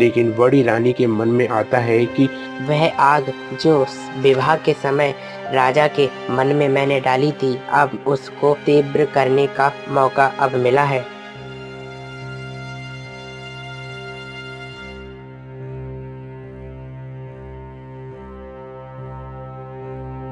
लेकिन बड़ी रानी के मन में आता है कि वह आग जो विवाह के समय राजा के मन में मैंने डाली थी, अब उसको तीव्र करने का मौका अब मिला है।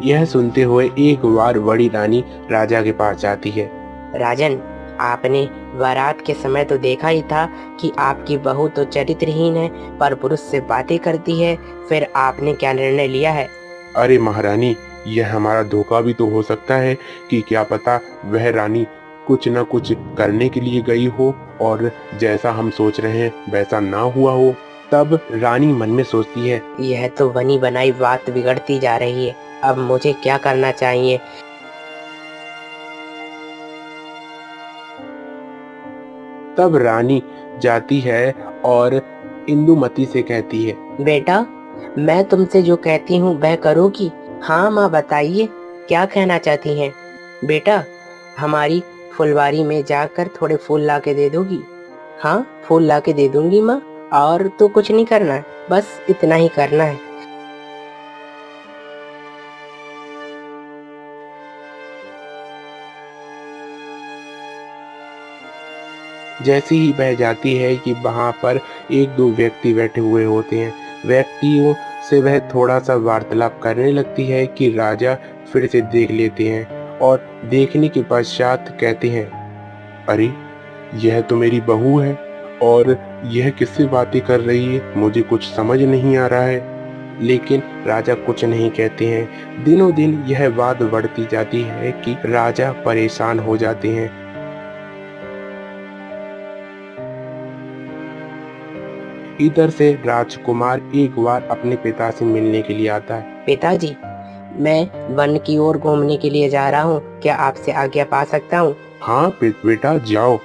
यह सुनते हुए एक बार बड़ी रानी राजा के पास जाती है। राजन, आपने बारात के समय तो देखा ही था कि आपकी बहू तो चरित्रहीन है, पर पुरुष से बातें करती है। फिर आपने क्या निर्णय लिया है? अरे महारानी, यह हमारा धोखा भी तो हो सकता है कि क्या पता वह रानी कुछ न कुछ करने के लिए गई हो और जैसा हम सोच रहे हैं वैसा ना हुआ हो। तब रानी मन में सोचती है, यह तो बनी बनाई बात बिगड़ती जा रही है। अब मुझे क्या करना चाहिए? तब रानी जाती है और इंदुमती से कहती है, बेटा, मैं तुमसे जो कहती हूँ वह करोगी? हाँ माँ, बताइए क्या कहना चाहती हैं? बेटा, हमारी फुलवारी में जाकर थोड़े फूल ला के दे दोगी? हाँ, फूल ला के दे दूंगी माँ। और तो कुछ नहीं करना है, बस इतना ही करना है। जैसे ही वह जाती है कि वहां पर एक दो व्यक्ति बैठे हुए होते हैं। व्यक्तियों से वह थोड़ा सा वार्तालाप करने लगती है कि राजा फिर से देख लेते हैं और देखने के पश्चात कहते हैं, अरे यह तो मेरी बहू है और यह किससे बातें कर रही है, मुझे कुछ समझ नहीं आ रहा है। लेकिन राजा कुछ नहीं कहते हैं। दिनों दिन यह बात बढ़ती जाती है कि राजा परेशान हो जाते हैं। इधर से राजकुमार एक बार अपने पिता से मिलने के लिए आता है। पिताजी, मैं वन की ओर घूमने के लिए जा रहा हूँ, क्या आपसे आज्ञा पा सकता हूँ? हाँ बेटा जाओ।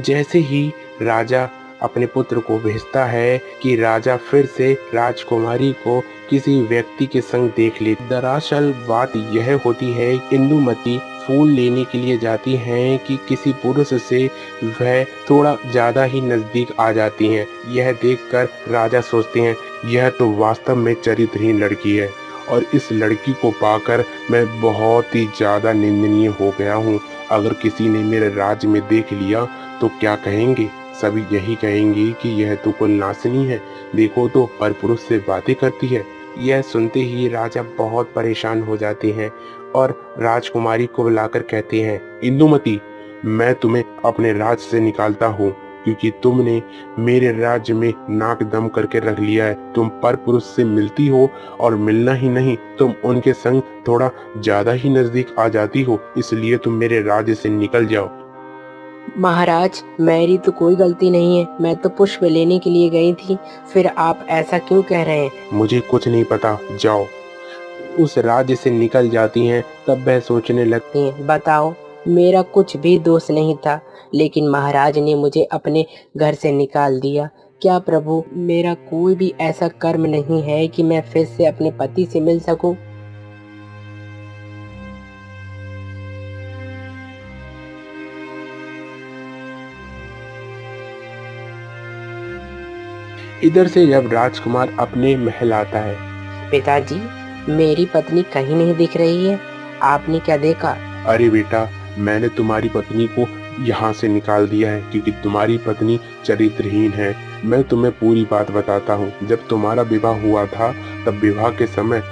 जैसे ही राजा अपने पुत्र को भेजता है कि राजा फिर से राजकुमारी को किसी व्यक्ति के संग देख ले। दरअसल बात यह होती है, इंदुमती फूल लेने के लिए जाती हैं कि किसी पुरुष से वह थोड़ा ज्यादा ही नजदीक आ जाती हैं। यह देखकर राजा सोचते हैं, यह तो वास्तव में चरित्रहीन लड़की है और इस लड़की को पाकर मैं बहुत ही ज्यादा निंदनीय हो गया हूँ। अगर किसी ने मेरे राज्य में देख लिया तो क्या कहेंगे? सभी यही कहेंगे कि यह तो कुल नासनी है, देखो तो परपुरुष से बातें करती है। यह सुनते ही राजा बहुत परेशान हो जाते हैं और राजकुमारी को बुलाकर कहते हैं, इंदुमती, मैं तुम्हें अपने राज्य से निकालता हूँ क्योंकि तुमने मेरे राज्य में नाक दम करके रख लिया है। तुम परपुरुष से मिलती हो और मिलना ही नहीं, तुम उनके संग थोड़ा ज्यादा ही नजदीक आ जाती हो, इसलिए तुम मेरे राज्य से निकल जाओ। महाराज, मेरी तो कोई गलती नहीं है, मैं तो पुष्प लेने के लिए गई थी। फिर आप ऐसा क्यों कह रहे हैं? मुझे कुछ नहीं पता, जाओ। उस राज्य से निकल जाती हैं। तब वह सोचने लगती बताओ, मेरा कुछ भी दोष नहीं था, लेकिन महाराज ने मुझे अपने घर से निकाल दिया। क्या प्रभु, मेरा कोई भी ऐसा कर्म नहीं है कि मैं फिर से अपने पति से मिल सकूं? इधर से जब राजकुमार अपने महल आता है। पिताजी, मेरी पत्नी कहीं नहीं दिख रही है, आपने क्या देखा? अरे बेटा, मैंने तुम्हारी पत्नी को यहाँ से निकाल दिया है क्योंकि तुम्हारी पत्नी चरित्रहीन है। मैं तुम्हें पूरी बात बताता हूँ। जब तुम्हारा विवाह हुआ था तब विवाह के समय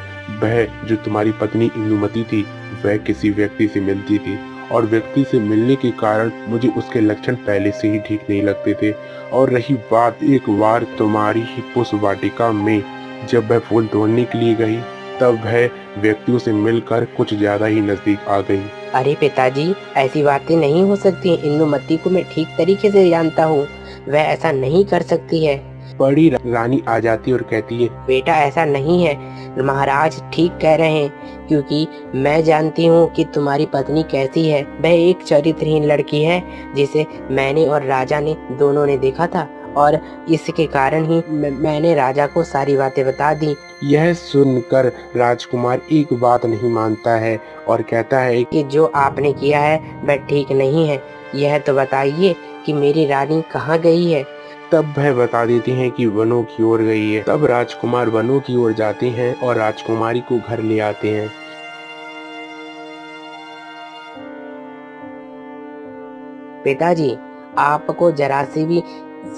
वह जो तुम्हारी पत्नी इंदुमती थी वह किसी व्यक्ति से मिलती थी और व्यक्ति से मिलने के कारण मुझे उसके लक्षण पहले से ही ठीक नहीं लगते थे। और रही बात, एक बार तुम्हारी ही पुष्प वाटिका में जब वह फूल तोड़ने के लिए गई तब वह व्यक्तियों से मिलकर कुछ ज्यादा ही नजदीक आ गई। अरे पिताजी, ऐसी बातें नहीं हो सकती। इंदुमती को मैं ठीक तरीके से जानता हूँ, वह ऐसा नहीं कर सकती है। बड़ी रानी आ जाती और कहती है, बेटा, ऐसा नहीं है, महाराज ठीक कह रहे हैं, क्योंकि मैं जानती हूँ कि तुम्हारी पत्नी कैसी है। वह एक चरित्रहीन लड़की है जिसे मैंने और राजा ने दोनों ने देखा था और इसके कारण ही मैंने राजा को सारी बातें बता दी। यह सुनकर राजकुमार एक बात नहीं मानता है और कहता है कि जो आपने किया है वह ठीक नहीं है। यह तो बताइए कि मेरी रानी कहाँ गई है? तब वह बता देती हैं कि वनों की ओर गई है। तब राजकुमार वनों की ओर जाते हैं और राजकुमारी को घर ले आते हैं। पिताजी, आपको जरा सी भी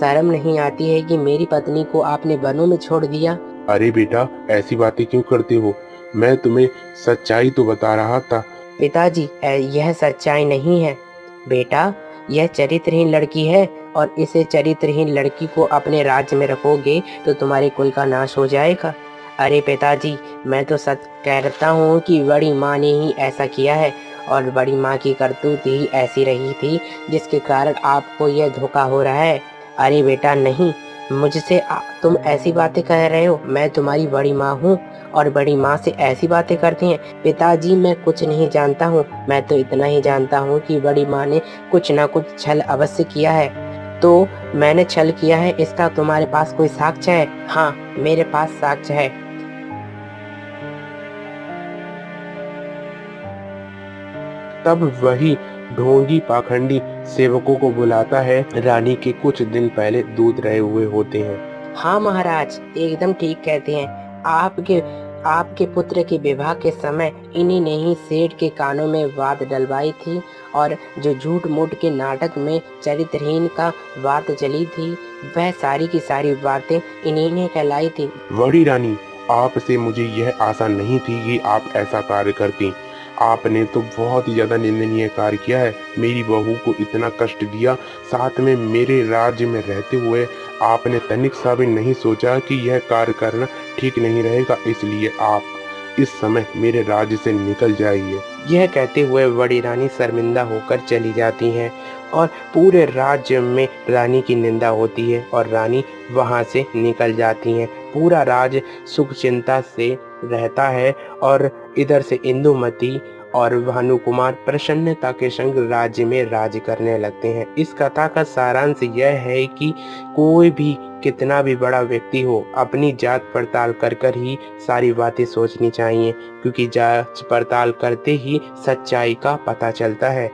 शर्म नहीं आती है कि मेरी पत्नी को आपने वनों में छोड़ दिया? अरे बेटा, ऐसी बातें क्यों करते हो? मैं तुम्हें सच्चाई तो बता रहा था। पिताजी, यह सच्चाई नहीं है। बेटा, यह चरित्रहीन लड़की है और इसे चरित्रहीन लड़की को अपने राज्य में रखोगे तो तुम्हारे कुल का नाश हो जाएगा। अरे पिताजी, मैं तो सच कहता हूँ कि बड़ी माँ ने ही ऐसा किया है और बड़ी माँ की करतूत ही ऐसी रही थी जिसके कारण आपको यह धोखा हो रहा है। अरे बेटा नहीं, मुझसे तुम ऐसी बातें कह रहे हो? मैं तुम्हारी बड़ी माँ हूँ और बड़ी माँ से ऐसी बातें करती हैं? पिताजी, मैं कुछ नहीं जानता हूँ। मैं तो इतना ही जानता हूँ कि बड़ी माँ ने कुछ ना कुछ छल अवश्य किया है। तो मैंने छल किया है, इसका तुम्हारे पास कोई साक्ष्य है? हाँ, मेरे पास साक्ष्य है। तब वही ढोंगी पाखंडी सेवकों को बुलाता है। रानी के कुछ दिन पहले दूध रहे हुए होते हैं। हाँ महाराज, एकदम ठीक कहते हैं। आपके आपके पुत्र के विवाह के समय इन्हीं ने ही सेठ के कानों में बात डलवाई थी और जो झूठ मूठ के नाटक में चरित्रहीन का बात चली थी, वह सारी की सारी बातें इन्हीं ने कहलाई थी। बड़ी रानी, आपसे मुझे यह आशा नहीं थी कि आप ऐसा कार्य करती। आपने तो बहुत ही ज्यादा निंदनीय कार्य किया है। मेरी बहू को इतना कष्ट दिया, साथ में मेरे राज्य में रहते हुए आपने तनिक सा भी नहीं सोचा कि यह कार्य करना ठीक नहीं रहेगा, इसलिए आप इस समय मेरे राज्य से निकल जाइए। यह कहते हुए बड़ी रानी शर्मिंदा होकर चली जाती हैं और पूरे राज्य में रानी की निंदा होती है और रानी वहां से निकल जाती हैं। पूरा राज्य सुख चिंता से रहता है और इधर से इंदुमती और भानुकुमार प्रसन्नता के संग राज्य में राज करने लगते हैं। इस कथा का सारांश यह है कि कोई भी कितना भी बड़ा व्यक्ति हो, अपनी जांच पड़ताल कर कर ही सारी बातें सोचनी चाहिए, क्योंकि जांच पड़ताल करते ही सच्चाई का पता चलता है।